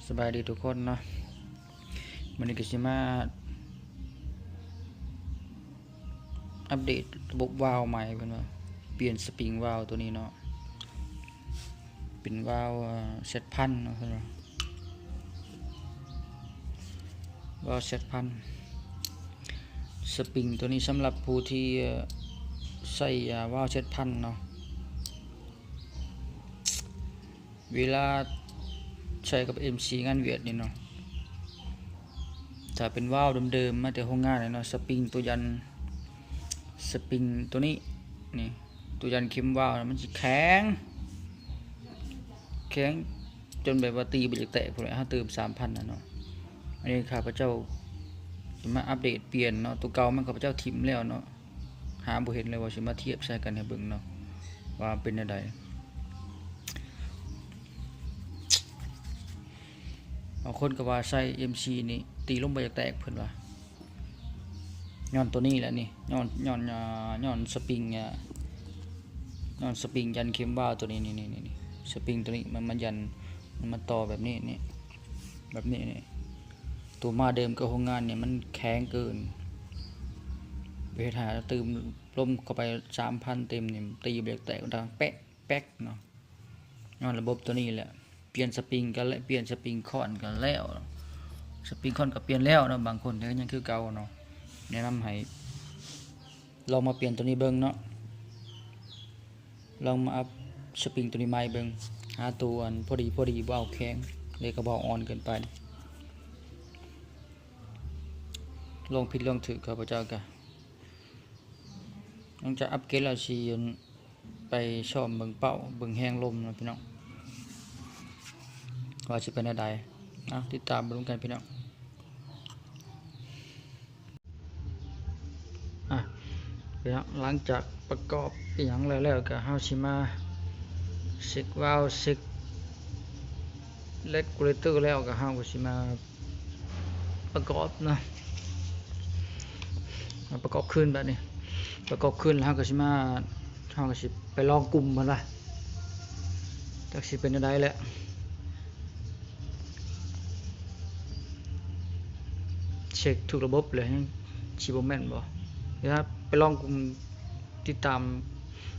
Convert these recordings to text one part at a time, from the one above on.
สบายดีทุกคนเนาะวันนี้ก็สิมาอัปเดตระบบวาล์วใหม่เพิ่นว่าเปลี่ยนสปริงวาล์วตัวนี้เนาะเป็นวาล์วเซตพันเนาะเพิ่นว่าวาล์วเซตพันสปริงตัวนี้สำหรับผู้ที่ใส่วาล์วเซตพันเนาะเวลาใช้กับ MC งานเวียดนี่เนาะถ้าเป็นวาล์วเดิมๆมาแต่โรงงานเนาะสปริงตัวยันสปริงตัวนี้นี่ตัวยันเข็มวาล์วมันจะแข็งจนแบบว่าตีบ่อยากแตกพุ่นแหละเฮาเติม 3,000 น่ะเนาะอันนี้ข้าพเจ้าสิมาอัปเดตเปลี่ยนเนาะตัวเก่ามันข้าพเจ้าทิ่มแล้วเนาะหาบ่เห็นเลยว่าสิมาเทียบใส่กันให้เบิ่งเนาะว่าเป็นจังไดบางคนก็ว่าใส่ MC นี่ตีลงบ่อยากแตกเพิ่นว่าย้อนตัวนี้แหละนี่ย้อนสปริงยันเข็มวาล์วตัวนี้นี่สปริงตัวนี้มันยันมันมาต่อแบบนี้นี่แบบนี้นี่ตัวมาเดิมกับโรงงานเนี่ยมันแข็งเกินไปหาเติมลมเข้าไป 3,000 เต็มนี่ตีเบรกแตกดังแป๊กเนาะย้อนระบบตัวนี้แหละเปลี่ยนสปริงกันแล้วเปลี่ยนสปริงคอนกันแล้วสปริงคอนก็เปลี่ยนแล้วเนาะบางคนก็ยังคือเก่าเนาะแนะนำให้ลองมาเปลี่ยนตัวนี้เบิ่งเนาะลองมาอัพสปริงตัวนี้ใหม่เบิ่งหาตัวอันพอดีบ่เอาแข็งเลยก็บ่อ่อนเกินไปลองผิดลองถูกข้าพเจ้าก็ต้องจะอัปเกรดแล้วสิไปซ่อมเบิ่งเป้าเบิ่งแฮงลมนะพี่น้องว่าสิเป็นจังไดติดตามเบิ่งกันพี่น้องพี่น้องหลังจากประกอบอีหยังแล้วก็เฮาสิมาเช็ควาล์วเช็คเล็กกูเลเตอร์แล้วก็เฮาก็สิมาประกอบนะประกอบคืนแบบนี้ประกอบคืนแล้วเฮาก็สิไปลองกลุ่มมันล่ะจักสิเป็นจังไดแหละเช็คทุกระบบเลยยังสิบ่แม่นบ่เดี๋ยวไปลองกลุ่มติดตาม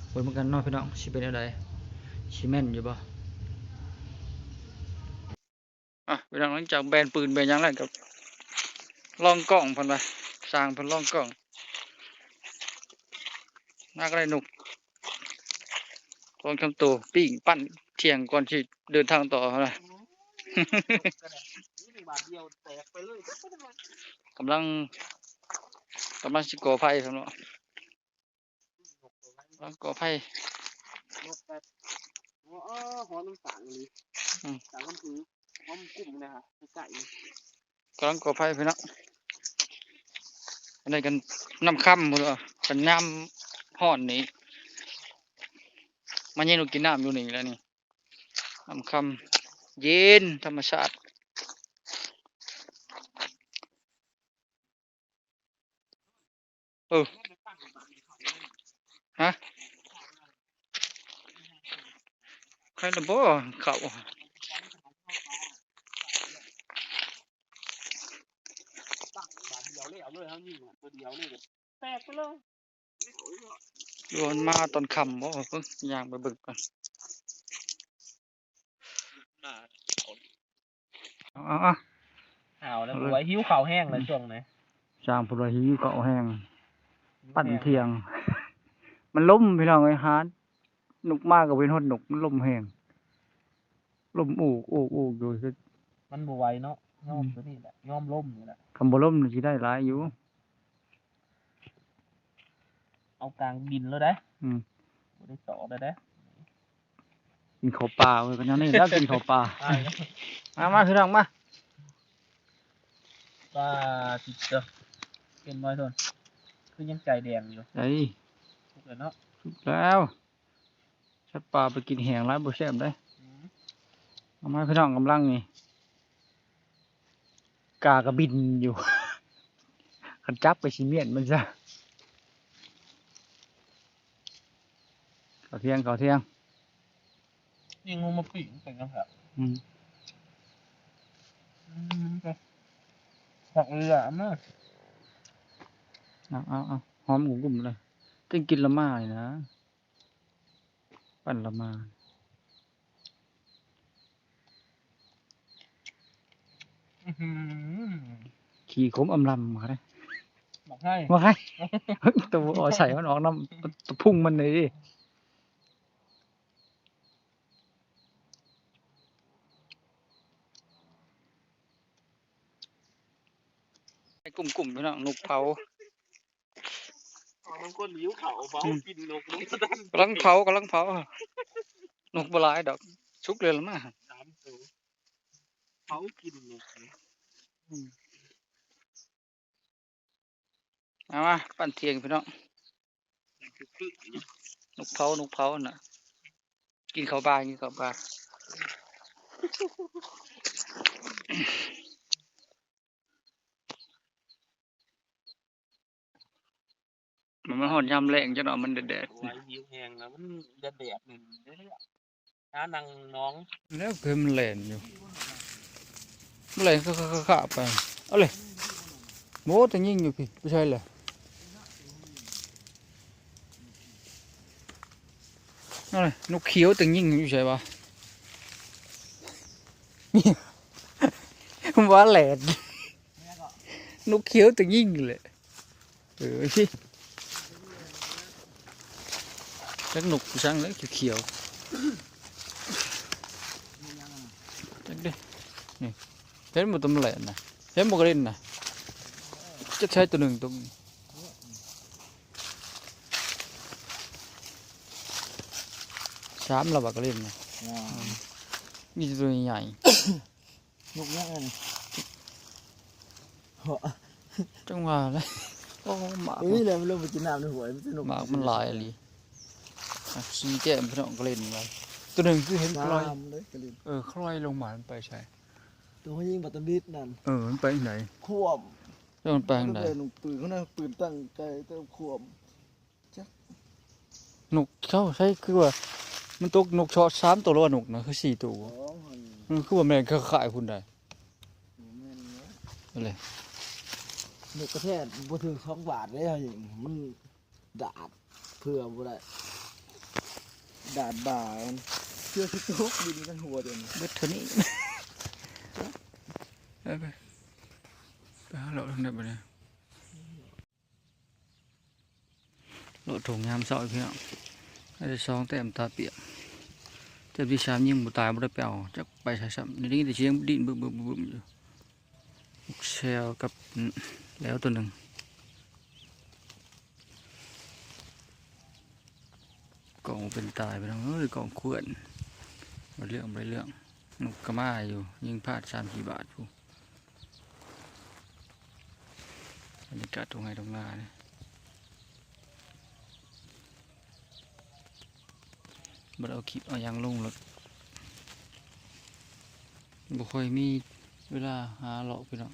ไว้เหมือนกันเนาะพี่น้องสิเป็นจังไดสิแม่นอยู่บ่พี่น้องหลังจากแบนปืนแบนหยังแล้วก็ลองกล้องเพิ่นว่าสร้างเพิ่นลองกล้องน่าก็ได้หนุกลองทำตัวปิ้งปั้นเที่ยงก่อนที่เดินทางต่อนะกำลังสิก่อไฟครับเนาะกำลังก่อไฟหอมน้ำตาลเลยตาลน้ำผึ้งหอมกุ้งนะฮะใส่กำลังก่อไฟพี่น้องอะไรกันน้ำค่ำหมดเลยกันน้ำห่อนนี่มันยังกินน้ำอยู่นี่แล้วนี่น้ำค่ำเย็นธรรมชาติฮะใครระบ่เขาโยนมาตอนค่ำบ่เพิ่งย่างไปเบิ่งก่อนแล้วหัวหิวข้าวแห้งเลยช่วงไหนจางพลหิวเกาะแห้งปั่นเที่ยงมันล่มพี่น้องไอ้ฮานหนุกมากกับเป็นหดหนุกมันล่มแห้งล่มอูกอยู่คือมันบ่ไหวเนาะยอมตัวนี้แหละยอมล่มนี่แหละคำบ่ล่มสิได้หลายอยู่เอากลางดินแล้วได้บ่ได้ต่อได้กินข้าวปลาเว้ยกันยังนี่แล้วกินข้าวปลามาพี่น้องมาว่าสิเด้อเป็นน้อยทนคือยังใจแดงอยู่ไอ้ทุกแล้วเนาะทุกแล้วชัดปลาไปกินแห้งหลายบ่แซ่บได้มาพี่น้องกำลังนี่กากระบินอยู่คันจับไปสิเมียนมันซะข้าวเที่ยงนี่งูมาปิ้งเป็นจังครับ ผักเหลืองนะ เอาหอมกลุ่มเลยต้องกินละมาเลยนะปั่นละมา ขี่ขมอำลำมาเลย บอกให้ มาให้ ตัวอ่อใส่มันออกน้ำตัวพุ่งมันเลยดิไอ้กลุ่มๆพี่น้องนกเผา น้องก้นหิวเขาเฝ้ากินนกนกดัน กำลังเผานกบหลายดอกชุกเลยละมา สามตัวเฝ้ากินนก เอามาปั่นเทียงพี่น้องนกเผาน่ะกินข้าวปลามันหอนยำแรงจังเนาะมันแดด ไว้หิวแห้งแล้วมันแดดหนึ่งเด้อน้านังน้อง แล้วคือมันแหลนอยู่มันแหลนข้าไปเอาเลยโม้แต่ยิ่งอยู่พี่ไม่ใช่เลยนั่นเลยนกเขียวแต่ยิ่งอยู่ใช่ปะมันว่าแหลนนกเขียวแต่ยิ่งเลยพี่จักนกช่างเลยเขียวจักดินี่เห็นหมดตัวมันแหลนนะเห็นหมดกระเด็นนะจะใช้ตัวหนึ่งตัวสามเราบักกระเด็นนะมีตัวใหญ่ นกเนี้ยไง จังหวะเลยโอ้หมาก นี่เลยมันลงไปกินน้ำในหัวมันสนุก หมากมันลายอะไรขี้แจ่มพี่น้องกระเด็นไปตัวหนึ่งคือเห็นคลอย เลยกระลิน คลอยลงมามันไปใช่ ตัวยิงบัตรบิดนั่น มันไปไหน ควบ แล้วมันไปทางไหน นกปืนเขาเนี่ยปืนตั้งใจแต่ควบ นกเข้าใช่คือว่ามันตกนกช็อตสามตัวแล้วนกนะคือสี่ตัว อ๋อหัน มันคือว่าแม่งเขาขายคุณได้ แม่นเนาะ อะไร นกกระแทกบ่ถึง2 บาทเลยอย่างมันดาดเพื่อบ่ได้ดาดบ่ามันเชื่อที่ตกดินกันหัวเดี๋ยวนี้ เบ็ดเท่านี้ไปหาเราทางไหนไปเนี่ยโหลดถุงยามเสาพี่น้องให้ได้ซองแต้มตาเปียกแต้มที่สามยิงบุตายบุได้เปล่าจะไปใช้ซ้ำนี่ได้เสียงดินบึ้มอยู่เชลกับแล้วตัวหนึ่งกล่องเป็นตายไปแล้วกล่องขวดไปเรื่องนกกระมาอยู่ยิงพลาด3-4 บาทผู้บรรยากาศตรงไหนตรงนาเนี่ยบัดเอาคลิปเอายังลงแล้วบ่ค่อยมีเวลาหาเลาะพี่น้อง